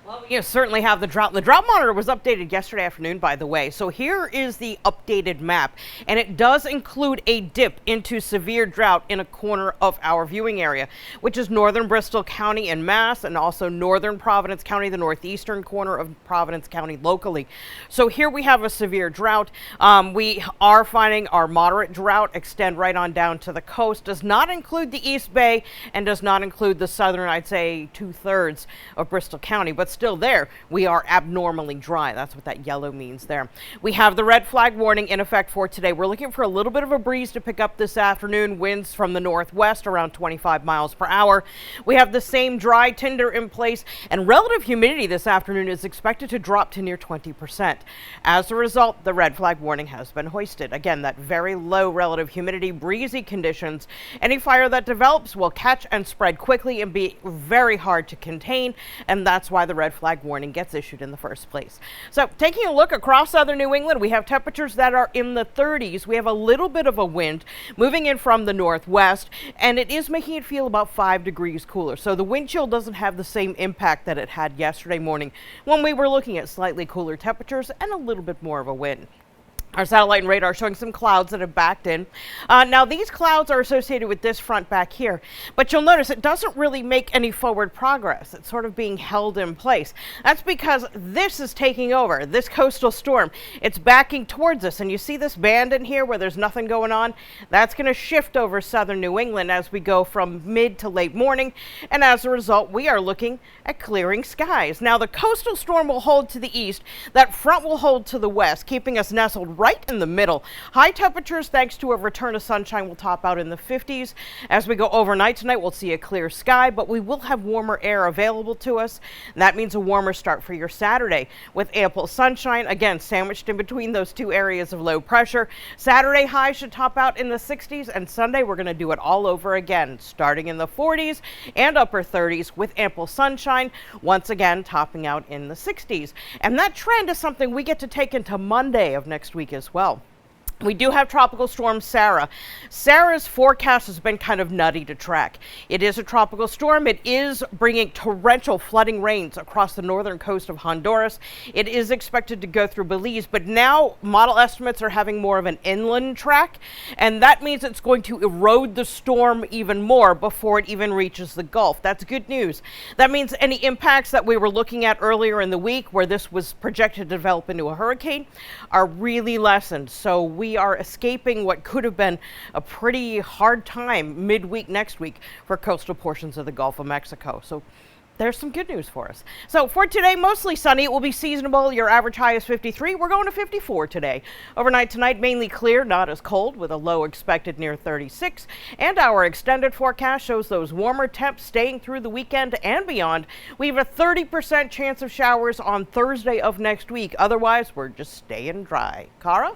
Well, you certainly have the drought. The drought monitor was updated yesterday afternoon, by the way. So here is the updated map, and it does include a dip into severe drought in a corner of our viewing area, which is northern Bristol County in Mass, and also northern Providence County, the northeastern corner of Providence County locally. So here we have a severe drought. We are finding our moderate drought extend right on down to the coast. Does not include the East Bay and does not include the southern, I'd say, 2/3 of Bristol County, but still there, we are abnormally dry. That's what that yellow means there. We have the red flag warning in effect for today. We're looking for a little bit of a breeze to pick up this afternoon. Winds from the northwest around 25 miles per hour. We have the same dry tinder in place, and relative humidity this afternoon is expected to drop to near 20%. As a result, the red flag warning has been hoisted. Again, that very low relative humidity, breezy conditions. Any fire that develops will catch and spread quickly and be very hard to contain, and that's why the red flag warning gets issued in the first place. So taking a look across southern New England, we have temperatures that are in the 30s. We have a little bit of a wind moving in from the northwest, and it is making it feel about 5 degrees cooler. So the wind chill doesn't have the same impact that it had yesterday morning when we were looking at slightly cooler temperatures and a little bit more of a wind. Our satellite and radar showing some clouds that have backed in. Now these clouds are associated with this front back here, but you'll notice it doesn't really make any forward progress. It's sort of being held in place. That's because this is taking over, this coastal storm. It's backing towards us, and you see this band in here where there's nothing going on? That's going to shift over southern New England as we go from mid to late morning, and as a result, we are looking at clearing skies. Now the coastal storm will hold to the east, that front will hold to the west, keeping us nestled right in the middle. High temperatures, thanks to a return of sunshine, will top out in the 50s. As we go overnight tonight, we'll see a clear sky, but we will have warmer air available to us. And that means a warmer start for your Saturday with ample sunshine, again, sandwiched in between those two areas of low pressure. Saturday highs should top out in the 60s, and Sunday we're going to do it all over again, starting in the 40s and upper 30s with ample sunshine, once again topping out in the 60s. And that trend is something we get to take into Monday of next week as well. We do have Tropical Storm Sarah. Sarah's forecast has been kind of nutty to track. It is a tropical storm. It is bringing torrential flooding rains across the northern coast of Honduras. It is expected to go through Belize, but now model estimates are having more of an inland track, and that means it's going to erode the storm even more before it even reaches the Gulf. That's good news. That means any impacts that we were looking at earlier in the week where this was projected to develop into a hurricane are really lessened. So we are escaping what could have been a pretty hard time midweek next week for coastal portions of the Gulf of Mexico. So there's some good news for us. So for today, mostly sunny. It will be seasonable. Your average high is 53. We're going to 54 today. Overnight tonight, mainly clear, not as cold, with a low expected near 36. And our extended forecast shows those warmer temps staying through the weekend and beyond. We have a 30% chance of showers on Thursday of next week. Otherwise, we're just staying dry. Cara?